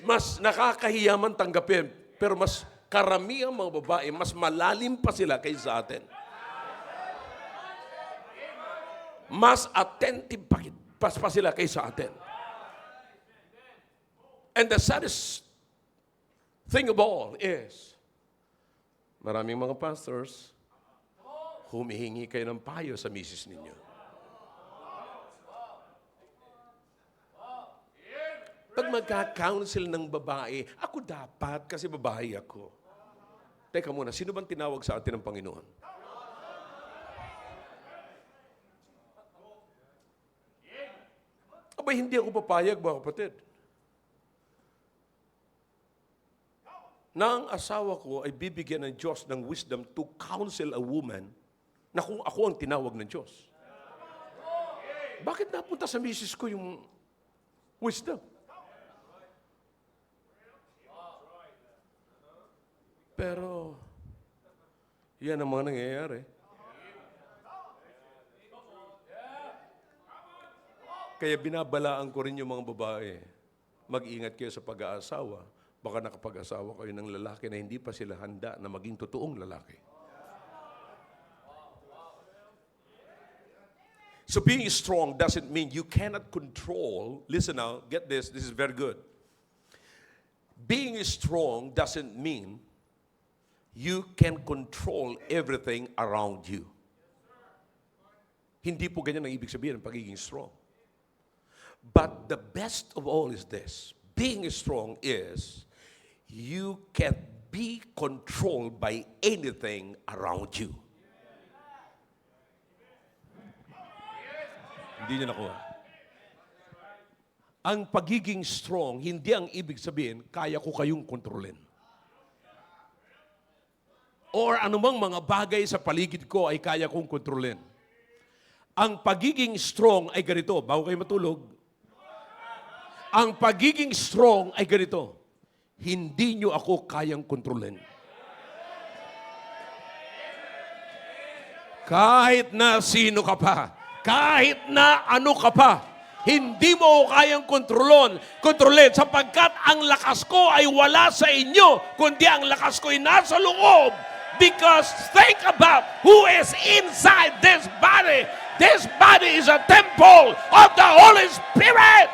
Mas nakakahiyaman tanggapin, pero mas karamihan mga babae, mas malalim pa sila kaysa atin. Mas attentive pa sila kaysa atin. And the saddest thing of all is, maraming mga pastors, humihingi kayo ng payo sa misis ninyo. Pag magka-counsel ng babae, ako dapat kasi babae ako. Teka muna, sino bang tinawag sa atin ng Panginoon? Abay, hindi ako papayag, mga kapatid. Na ang asawa ko ay bibigyan ng Diyos ng wisdom to counsel a woman na kung ako ang tinawag ng Diyos. Bakit napunta sa misis ko yung wisdom? Pero, yan ang mga nangyayari. Kaya binabalaan ko rin yung mga babae. Mag-ingat kayo sa pag-aasawa. Baka nakapag-asawa kayo ng lalaki na hindi pa sila handa na maging totoong lalaki. So being strong doesn't mean you cannot control. Listen now, get this is very good. Being strong doesn't mean you can control everything around you. Hindi po ganyan ang ibig sabihin ng pagiging strong. But the best of all is this. Being strong is you can be controlled by anything around you. Hindi niyo nakuha. Ang pagiging strong, hindi ang ibig sabihin, kaya ko kayong kontrolin. Or anumang mga bagay sa paligid ko ay kaya kong kontrolin. Ang pagiging strong ay ganito, bago kayo matulog. Ang pagiging strong ay ganito. hindi nyo ako kayang kontrolin. Kahit na sino ka pa, kahit na ano ka pa, hindi mo kayang kontrolin sapagkat ang lakas ko ay wala sa inyo, kundi ang lakas ko ay nasa loob. Because think about who is inside this body. This body is a temple of the Holy Spirit.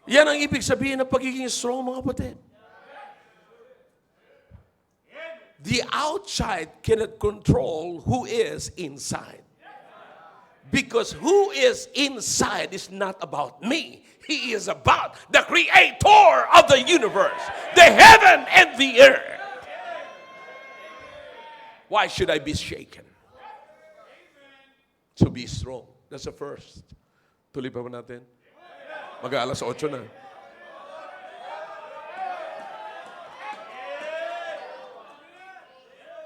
Yan ang ibig sabihin ng pagiging strong, mga kapatid. The outside cannot control who is inside. Because who is inside is not about me. He is about the creator of the universe, the heaven and the earth. Why should I be shaken? To be strong. That's the first. Tuloy pa ba natin? Mag-aalas 8 na.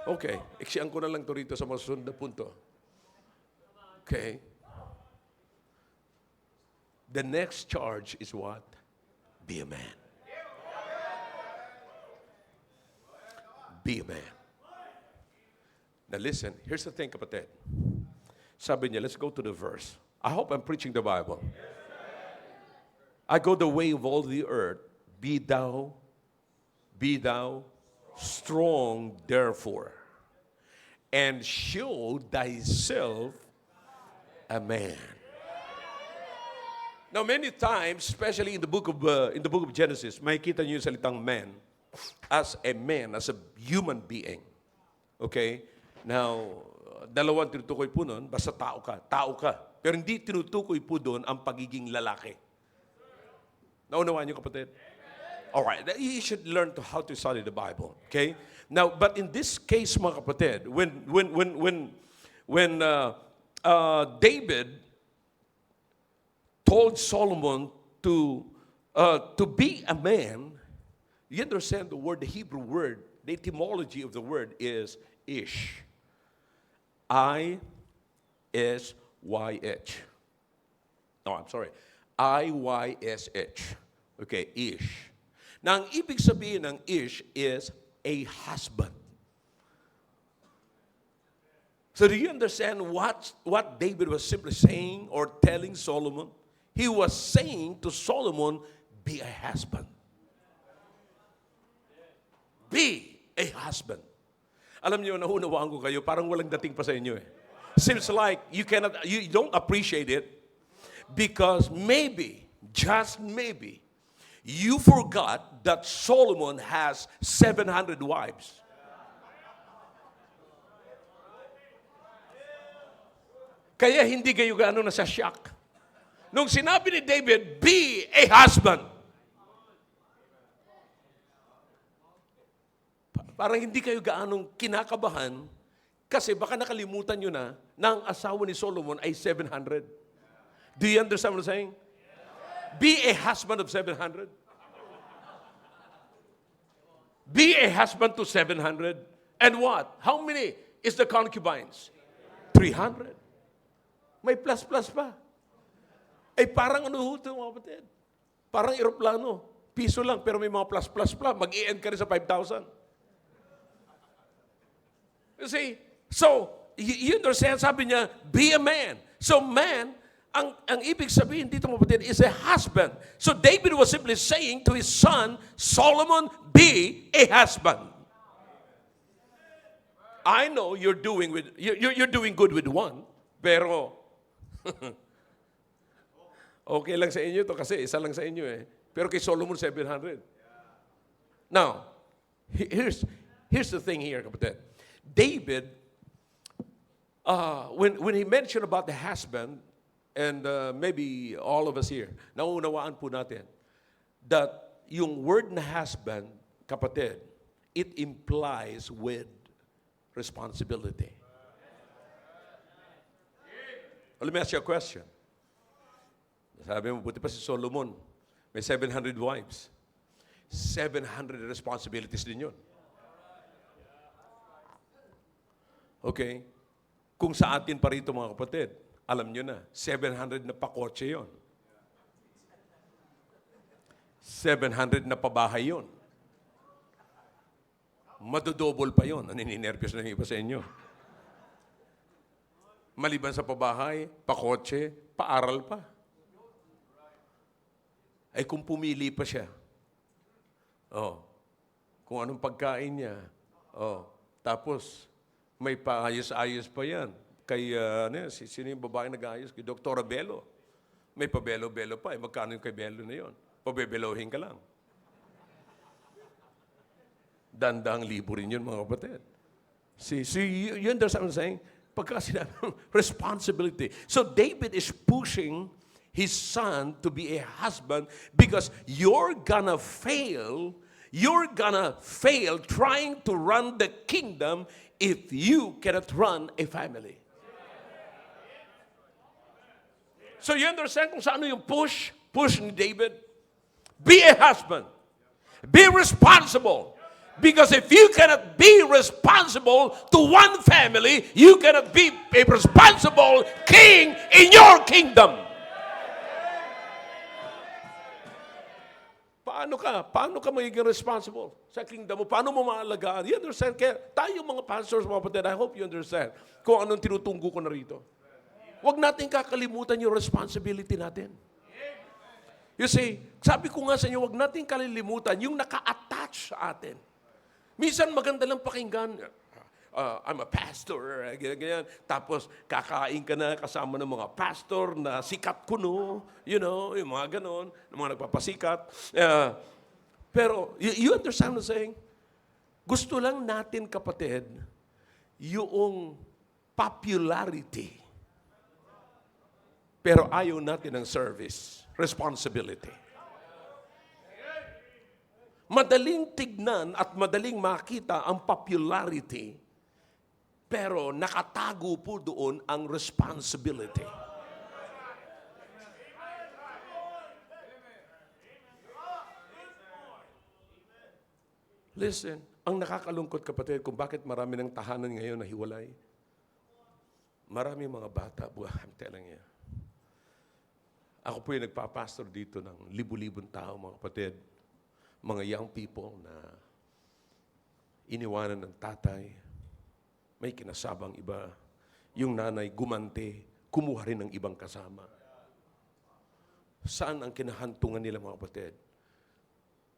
Okay, iksiyan ko na lang to rito sa masunod na punto. Okay. The next charge is what? Be a man. Be a man. Now listen, here's the thing, kapatid. Sabi niya, let's go to the verse. I hope I'm preaching the Bible. I go the way of all the earth. Be thou strong, therefore, and show thyself a man. Now, many times, especially in the book of Genesis, makikita niyo yung salitang man as a human being. Okay? Now, dalawang tinutukoy po nun, basta tao ka. Pero hindi tinutukoy po doon ang pagiging lalaki. Naunawaan niyo, kapatid? All right, you should learn how to study the Bible. Okay? Now, but in this case, mga kapatid, when David told Solomon to be a man, you understand the Hebrew word, the etymology of the word is ish. I-S-Y-H. No, I'm sorry. I-Y-S-H. Okay, ish. Na ang ibig sabihin ng ish is a husband. So do you understand what David was simply saying or telling Solomon? He was saying to Solomon, be a husband. Be a husband. Alam niyo, naunawaan ko kayo, parang walang dating pa sa inyo eh. Seems like you don't appreciate it because maybe, just maybe, you forgot that Solomon has 700 wives. Kaya hindi kayo gaano na sa shock. Nung sinabi ni David, be a husband. Parang hindi kayo gaanong kinakabahan kasi baka nakalimutan nyo na ang asawa ni Solomon ay 700. Do you understand what I'm saying? Be a husband of 700. Be a husband to 700. And what? How many is the concubines? 300. May plus pa. Eh parang ano ho ito, mga kapatid? Parang eroplano. Piso lang, pero may mga plus pa. Mag-i-end ka rin sa 5,000. You see? So, you understand, sabi niya, be a man. So man, ang ibig sabihin dito, mga kapatid, is a husband. So David was simply saying to his son, Solomon, be a husband. I know you're doing good with one, pero okay lang sa inyo to kasi isa lang sa inyo eh. Pero kay Solomon 700. Now, here's the thing here, kapatid. David, when he mentioned about the husband, and maybe all of us here, nauunawaan po natin that yung word na husband, kapatid, it implies with responsibility. Let me ask you a question. Sabi mo, buti pa si Solomon, may 700 wives. 700 responsibilities din yun. Okay? Kung sa atin pa rito, mga kapatid, alam nyo na, 700 na pakotse yon. 700 na pabahay yon. Madodouble pa yon. Nininervyos na yung iba sa inyo. Maliban sa pabahay, pakotse, paaral pa. Ay kung pumili pa siya, kung anong pagkain niya, tapos may paayos-ayos pa yan. Kay, sino yung babae nag-ayos? Kay Dr. Bello. May pabelo-belo pa. Magkano yung kay Bello na yon? Pabebelohin ka lang. Dandang libo rin yun, mga kapatid. See, you understand what I'm saying? Pagka sinabi, responsibility. So David is pushing his son to be a husband because you're gonna fail trying to run the kingdom if you cannot run a family. So you understand kung saan yung push ni David? Be a husband. Be responsible. Because if you cannot be responsible to one family, you cannot be a responsible king in your kingdom. Paano ka magiging responsible sa kingdom mo? Paano mo maalagaan? You understand? Kaya tayo mga pastors, mga kapatid, I hope you understand kung anong tinutunggo ko na rito. Huwag natin kakalimutan yung responsibility natin. You see, sabi ko nga sa inyo, huwag natin kalilimutan yung naka-attach sa atin. Minsan maganda lang pakinggan, I'm a pastor, ganyan. Tapos kakain ka na kasama ng mga pastor na sikat kuno, yung mga ganon, mga nagpapasikat. Pero, you understand what I'm saying? Gusto lang natin, kapatid, yung popularity. Pero ayaw natin ng service, responsibility. Madaling tignan at madaling makita ang popularity, pero nakatago po doon ang responsibility. Listen, ang nakakalungkot, kapatid, kung bakit marami ng tahanan ngayon na hiwalay. Marami mga bata, I'm telling you. Ako po yung nagpapastor dito ng libu-libong tao, mga kapatid. Mga young people na iniwanan ng tatay, may kinasabang iba. Yung nanay gumante, kumuha rin ng ibang kasama. Saan ang kinahantungan nila, mga kapatid?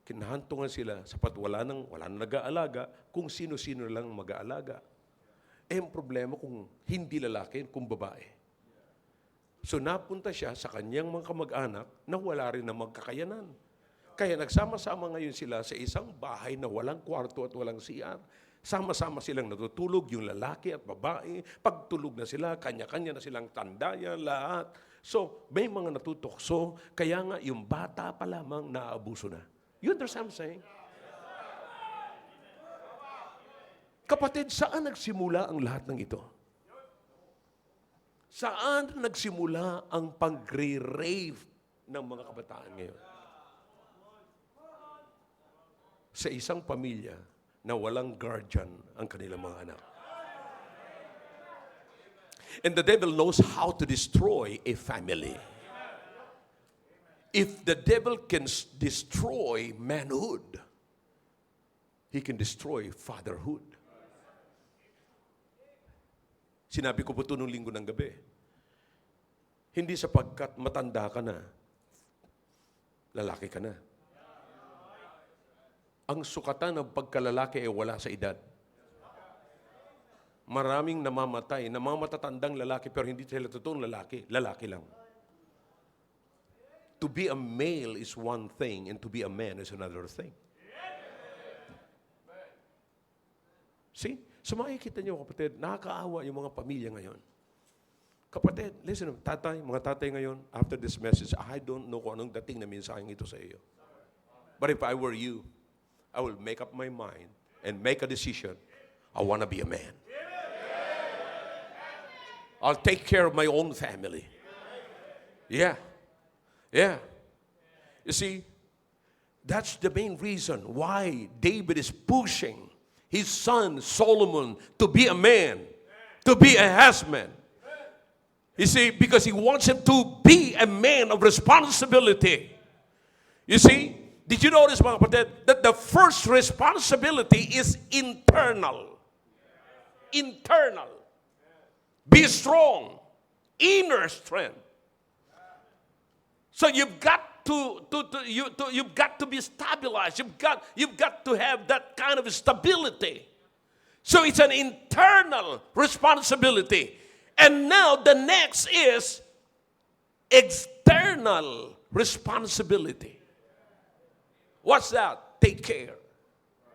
Kinahantungan sila sapat wala nang nag-aalaga, kung sino-sino lang mag-aalaga. Ang problema kung hindi lalaki, kung babae. So napunta siya sa kanyang mga kamag-anak na wala rin na magkakayanan. Kaya nagsama-sama ngayon sila sa isang bahay na walang kwarto at walang CR. Sama-sama silang natutulog, yung lalaki at babae. Pagtulog na sila, kanya-kanya na silang tandayan, lahat. So, may mga natutokso, kaya nga yung bata pa lamang naaabuso na. You understand what I'm saying? Kapatid, saan nagsimula ang lahat ng ito? Saan nagsimula ang pagre-rave ng mga kabataan ngayon? Sa isang pamilya na walang guardian ang kanilang mga anak. And the devil knows how to destroy a family. If the devil can destroy manhood, he can destroy fatherhood. Sinabi ko po ito nung linggo ng gabi. Hindi sapagkat matanda ka na, lalaki ka na. Ang sukatan ng pagkalalaki ay wala sa edad. Maraming namamatandang lalaki, pero hindi sila totoong lalaki. Lalaki lang. To be a male is one thing, and to be a man is another thing. See? So makikita niyo, kapatid, nakakaawa yung mga pamilya ngayon. Kapatid, listen, mga tatay ngayon, after this message, I don't know kung anong dating na mensaheng ito sa iyo. But if I were you, I will make up my mind and make a decision. I want to be a man. I'll take care of my own family. Yeah. You see, that's the main reason why David is pushing his son Solomon to be a man, to be a husband. You see, because he wants him to be a man of responsibility. You see, did you notice, mga kapatid, that the first responsibility is internal? Internal. Be strong. Inner strength. So you've got you've got to be stabilized. You've got to have that kind of stability. So it's an internal responsibility. And now the next is external responsibility. What's that? Take care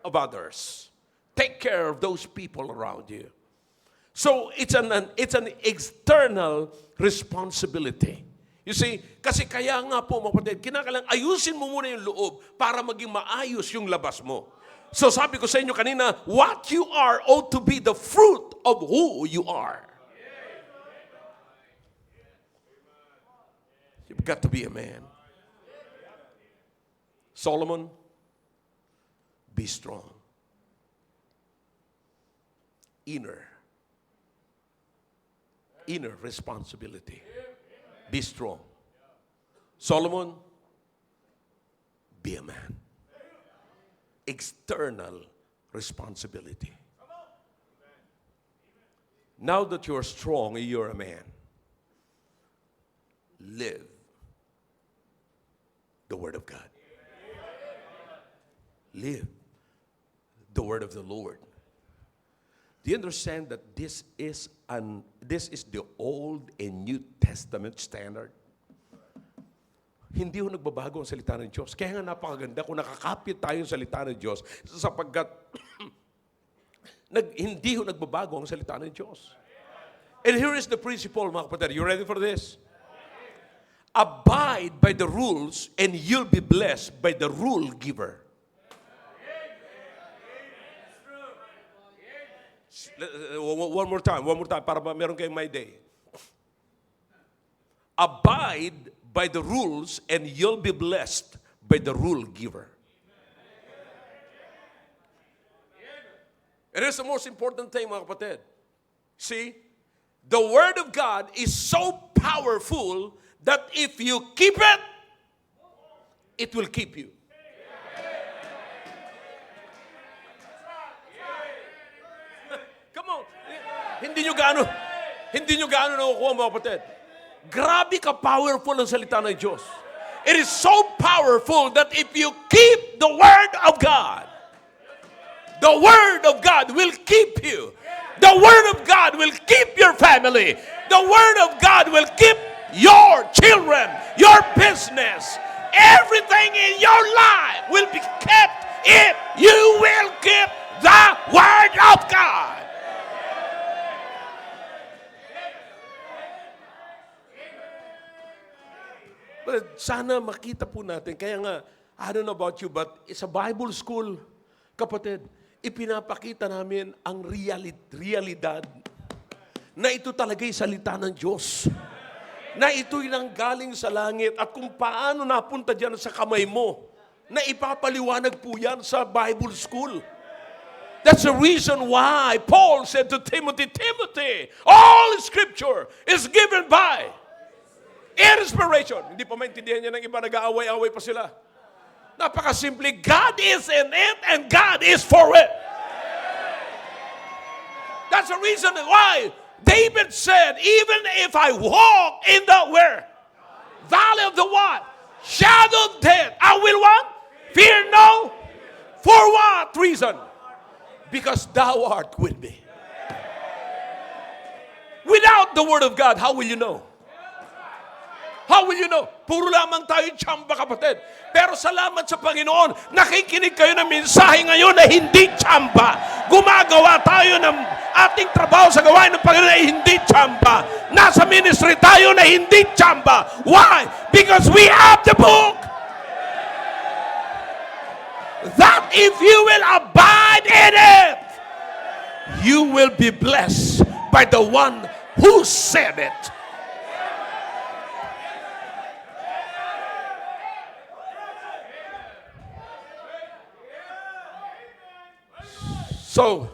of others. Take care of those people around you. So it's an external responsibility. You see, kasi kaya nga po mga kapatid, kinakailangan ayusin mo muna yung loob para maging maayos yung labas mo. So sabi ko sa inyo kanina, what you are ought to be the fruit of who you are. You've got to be a man. Solomon, be strong. Inner responsibility. Be strong. Solomon, be a man. External responsibility. Now that you're strong, you're a man. Live the Word of God. Live the Word of the Lord. Do you understand that this is the Old and New Testament standard? Hindi ho nagbabago ang salita ng Diyos. Kaya nga napakaganda kung nakakapit tayo sa salita ng Diyos sapagkat hindi ho nagbabago ang salita ng Diyos. And here is the principle, mga kapatid. You ready for this? Abide by the rules and you'll be blessed by the rule giver. One more time, para meron kayong my day. Abide by the rules and you'll be blessed by the rule giver. It is the most important thing, mga kapatid. See, the Word of God is so powerful that if you keep it, it will keep you. Come on. Hindi nyo gaano nakukuha, mga kapatid. Grabe ka powerful ang salita ng Diyos. It is so powerful that if you keep the Word of God, the Word of God will keep you. The Word of God will keep your family. The Word of God will keep your children, your business. Everything in your life will be kept if you will keep the Word of God. But sana makita po natin. Kaya nga, I don't know about you, but sa Bible school, kapatid, ipinapakita namin ang realidad na ito talaga'y salita ng Diyos. Na ito'y nanggaling sa langit at kung paano napunta dyan sa kamay mo, na ipapaliwanag po yan sa Bible school. That's the reason why Paul said to Timothy, Timothy, all Scripture is given by inspiration. Hindi pa maintindihan niya ng iba, nag-aaway-aaway pa sila. Napakasimple, God is in it and God is for it. That's the reason why David said, even if I walk in the where? Valley of the what? Shadow of death. I will what? Fear no. For what reason? Because thou art with me. Without the Word of God, how will you know? How will you know? Puro lamang tayo tsamba, kapatid. Pero salamat sa Panginoon, nakikinig kayo ng mensahe ngayon na hindi tsamba. Gumagawa tayo ng ating trabaho sa gawain ng Panginoon na hindi tsamba. Nasa ministry tayo na hindi tsamba. Why? Because we have the book. That if you will abide in it, you will be blessed by the one who said it. So,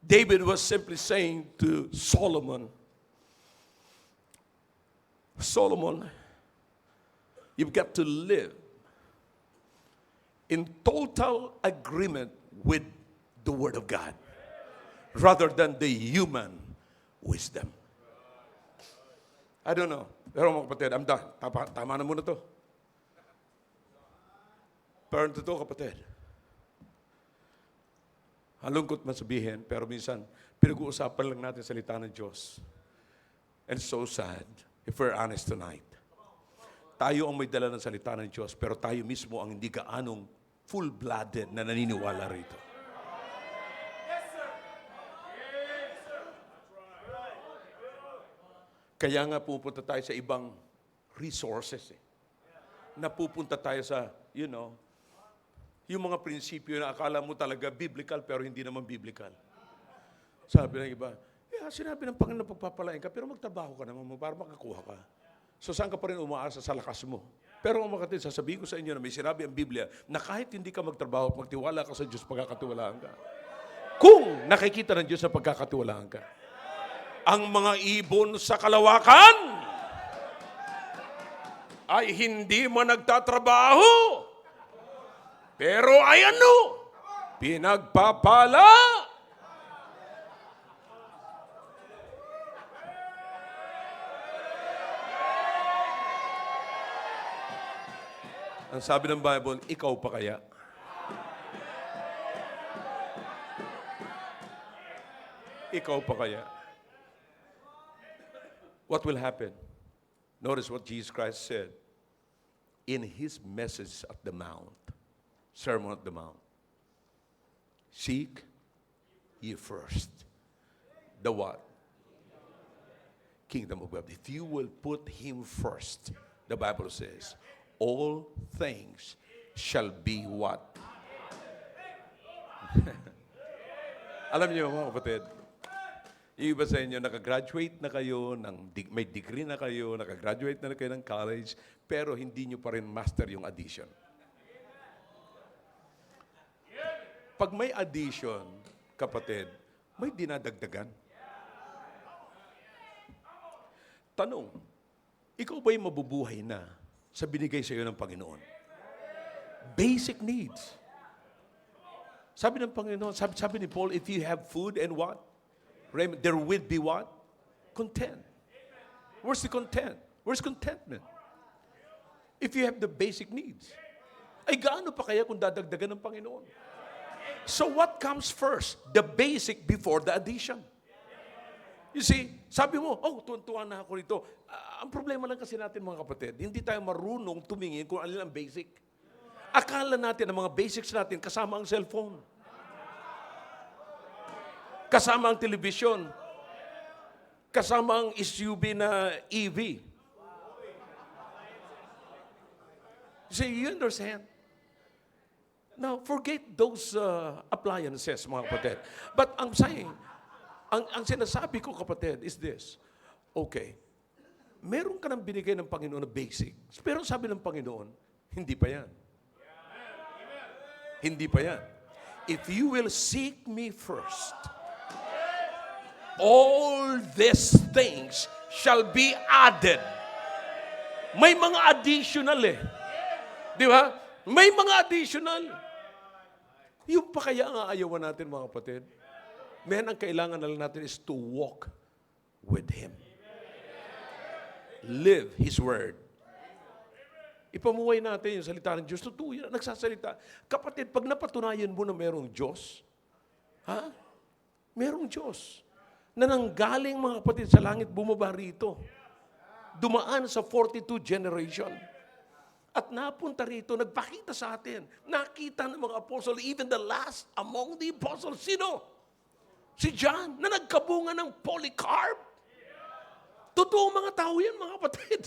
David was simply saying to Solomon, Solomon, you've got to live in total agreement with the Word of God rather than the human wisdom. I don't know. Pero mga kapatid, I'm done. Tama na muna to. Pero totoo kapatid, halungkot man sabihin, pero minsan, pinag-uusapan lang natin salita ng Diyos. And so sad, if we're honest tonight. Tayo ang may dala ng salita ng Diyos, pero tayo mismo ang hindi gaanong full-blooded na naniniwala rito. Kaya nga pupunta tayo sa ibang resources. Napupunta tayo sa, yung mga prinsipyo na akala mo talaga biblical pero hindi naman biblical. Sabi ng iba, sinabi ng Panginoon pagpapalain ka, pero magtrabaho ka naman mo para makakuha ka. So saan ka pa rin umaasa sa lakas mo? Pero mga kapatid, sasabihin ko sa inyo na may sinabi ang Biblia na kahit hindi ka magtrabaho, magtiwala ka sa Diyos, pagkakatiwalaan ka. Kung nakikita ng Diyos na pagkakatiwalaan ka. Ang mga ibon sa kalawakan ay hindi man nagtatrabaho. Pero ay ano? Pinagpapala. Ang sabi ng Bible, ikaw pa kaya? Ikaw pa kaya? What will happen? Notice what Jesus Christ said in His message at the Mount, Sermon at the Mount. Seek ye first the what? Kingdom of God. If you will put Him first, the Bible says, all things shall be what? Alam niyo mga kapatid, yung iba sa inyo, nakagraduate na kayo, may degree na kayo, nakagraduate na kayo ng college, pero hindi nyo pa rin master yung addition. Pag may addition, kapatid, may dinadagdagan. Tanong, ikaw ba'y mabubuhay na sa binigay sa iyo ng Panginoon? Basic needs. Sabi ng Panginoon, sabi ni Paul, if you have food and what? There will be what? Content. Where's the content? Where's contentment? If you have the basic needs. Ay gaano pa kaya kung dadagdagan ng Panginoon? So what comes first? The basic before the addition. You see, sabi mo, tuwan-tuwa na ako rito. Ang problema lang kasi natin mga kapatid, hindi tayo marunong tumingin kung alin ang basic. Akala natin ang mga basics natin kasama ang cellphone. Kasama ang television. Kasama ang SUV na EV. See, you understand? Now, forget those appliances, mga kapatid. But I'm saying, ang sinasabi ko, kapatid, is this. Okay, meron ka nang binigay ng Panginoon na basic. Pero sabi ng Panginoon, hindi pa yan. Hindi pa yan. If you will seek me first, all these things shall be added. May mga additional Di ba? May mga additional. Yung pa kaya ang aayawan natin, mga kapatid? Men, ang kailangan na lang natin is to walk with Him. Live His Word. Ipamuhay natin yung salita ng Diyos. Totoo yan, nagsasalita. Kapatid, pag napatunayan mo na merong Diyos, merong Diyos na nanggaling, mga kapatid, sa langit, bumaba rito. Dumaan sa 42 generation. At napunta rito, nagpakita sa atin. Nakita ng mga apostles, even the last among the apostles, sino? Si John, na nagkabunga ng Polycarp. Totoo mga tao yan, mga kapatid.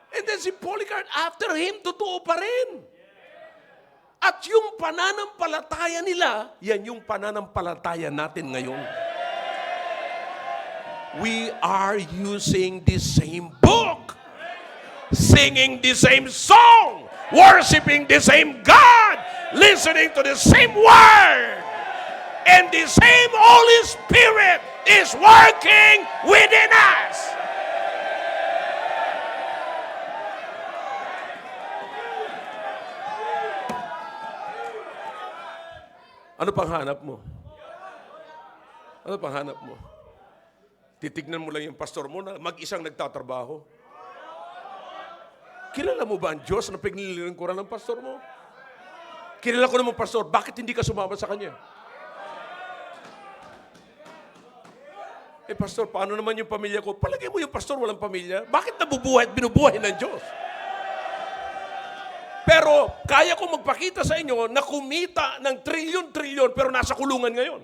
And then si Polycarp, after him, totoo pa rin. At yung pananampalataya nila, yan yung pananampalataya natin ngayon. We are using the same book, singing the same song, worshiping the same God, listening to the same word, and the same Holy Spirit is working within us. Ano pang hanap mo? Ano pang hanap mo? Titignan mo lang yung pastor mo na mag-isang nagtatrabaho. Kilala mo ba ang Diyos na pinililingkuran ng pastor mo? Kilala ko naman, pastor, bakit hindi ka sumama sa kanya? Pastor, paano naman yung pamilya ko? Palagay mo yung pastor walang pamilya? Bakit nabubuhay at binubuhay ng Diyos? Pero kaya ko magpakita sa inyo na kumita ng trilyon-trilyon pero nasa kulungan ngayon.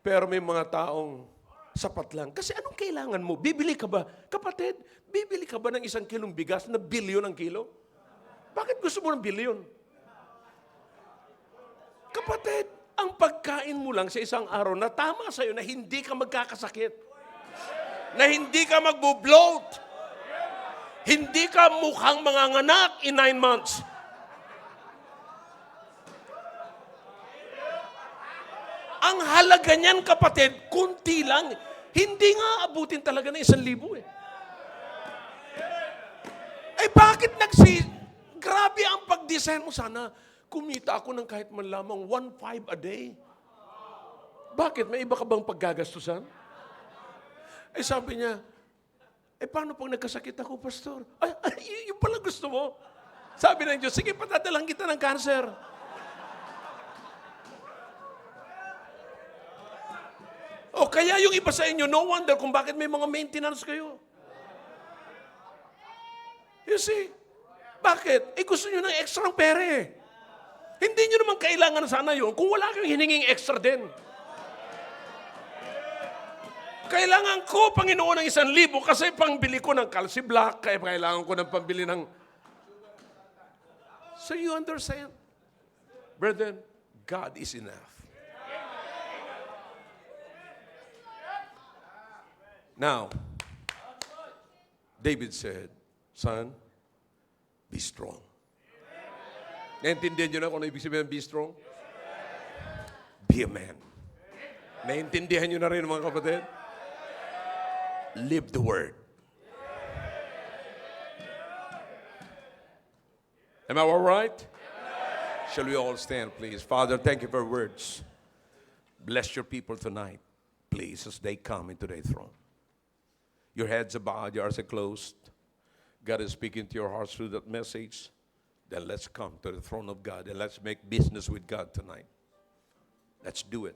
Pero may mga taong sapat lang. Kasi anong kailangan mo? Bibili ka ba? Kapatid, bibili ka ba ng 1 kilong bigas na bilyon ang kilo? Bakit gusto mo ng bilyon? Kapatid, ang pagkain mo lang sa isang araw na tama sa'yo na hindi ka magkakasakit. Na hindi ka magbo-bloat. Hindi ka mukhang manganganak in 9 months. Ang halaga niyan, kapatid, kunti lang. Hindi nga abutin talaga ng 1,000 eh. Bakit grabe ang pag-design mo sana. Kumita ako ng kahit man lamang 1.5 a day. Bakit? May iba ka bang paggagastusan? Sabi niya, paano pag nagkasakit ako, pastor? Yung pala gusto mo. Sabi ng Diyos, sige, patadalang kita ng cancer. Kaya yung iba sa inyo, no wonder kung bakit may mga maintenance kayo. You see? Bakit? Gusto nyo ng extra pera eh. Hindi nyo naman kailangan sana yun kung wala kayong hininging extra din. Kailangan ko, Panginoon, ng 1,000 kasi pangbili ko ng Calci Black, kaya kailangan ko ng pambili ng... So you understand? Brethren, God is enough. Now, David said, son, be strong. Naintindihan nyo na kung ano ibig sabihin be strong? Be a man. Naintindihan nyo na rin, mga kapatid? Live the word. Am I all right? Shall we all stand, please? Father, thank you for words. Bless your people tonight, please, as they come into thy throne. Your heads are bowed, your eyes are closed. God is speaking to your hearts through that message. Then let's come to the throne of God and let's make business with God tonight. Let's do it.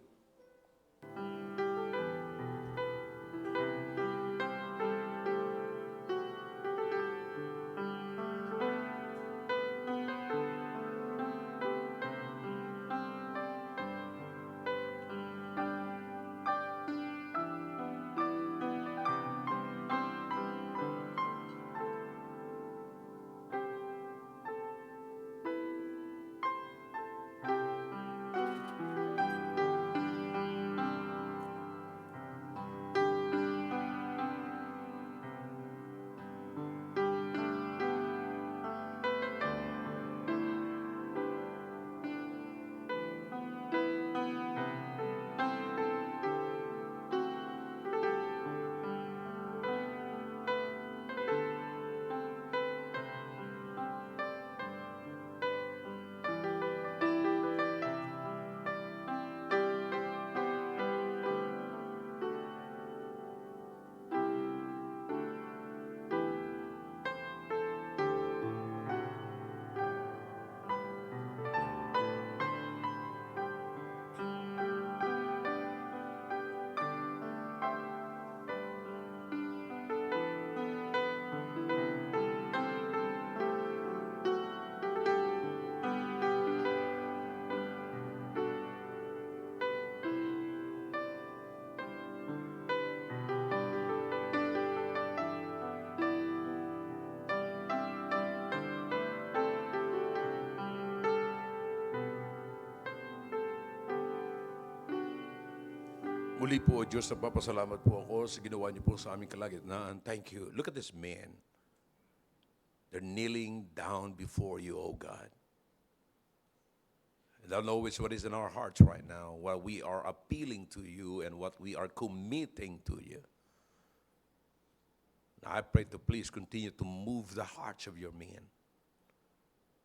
Muli po, Diyos, nagpapasalamat po ako sa ginawa niyo po sa aming kalagitnaan. Thank you. Look at this man. They're kneeling down before you, oh God. And I know it's what is in our hearts right now, what we are appealing to you and what we are committing to you. Now, I pray to please continue to move the hearts of your men.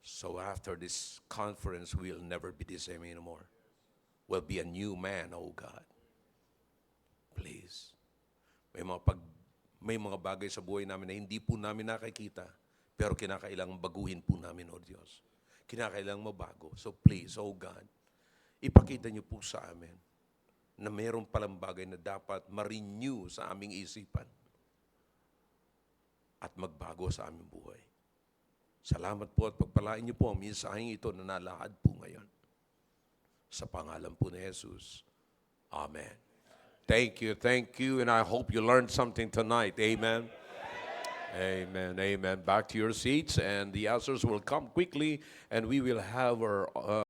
So after this conference, we'll never be the same anymore. We'll be a new man, oh God. Please. May mga bagay sa buhay namin na hindi po namin nakikita, pero kinakailangang baguhin po namin, oh Diyos. Kinakailangang mabago. So please, oh God, ipakita niyo po sa amin na mayroon palang bagay na dapat ma-renew sa aming isipan at magbago sa aming buhay. Salamat po at pagpalain niyo po ang mensaheng ito na nalahad po ngayon. Sa pangalan po ni Jesus. Amen. Thank you, and I hope you learned something tonight. Amen. Amen. Back to your seats, and the answers will come quickly, and we will have our